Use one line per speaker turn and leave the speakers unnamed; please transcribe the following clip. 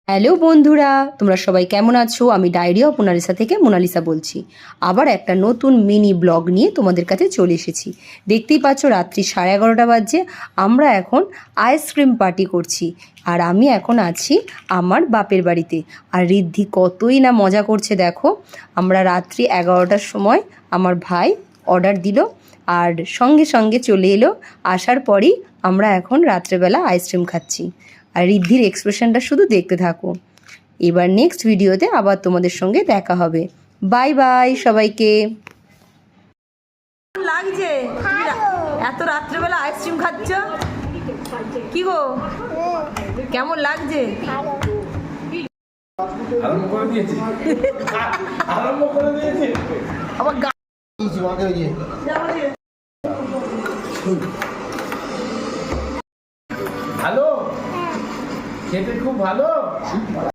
Hello বন্ধুরা, তোমরা সবাই কেমন আছো? আমি ডায়েরি অফ মোনালিসা থেকে মোনালিসা বলছি। আবার একটা নতুন মিনি ব্লগ নিয়ে তোমাদের কাছে চলে এসেছি। দেখতেই পাচ্ছ রাত্রি 11:30 বাজছে। আমরা এখন আইসক্রিম পার্টি করছি। আর আমি এখন আছি আমার বাপের বাড়িতে। আর ঋদ্ধি কতই না মজা করছে দেখো। আমরা রাত্রি 11টার সময় আমার ভাই অর্ডার দিল আর সঙ্গে সঙ্গে চলে এলো। আসার পরই আমরা এখন রাত্রেবেলা আইসক্রিম খাচ্ছি। আর ঋদ্ধির এক্সপ্রেশনটা শুধু দেখতে থাকো। এবার নেক্সট ভিডিওতে আবার তোমাদের সঙ্গে দেখা হবে। বাই বাই সবাইকে। লাগছে এত রাত্রেবেলা আইসক্রিম খাচ্ছ কি গো, কেমন লাগছে? আবার
ভালো খেতে খুব ভালো।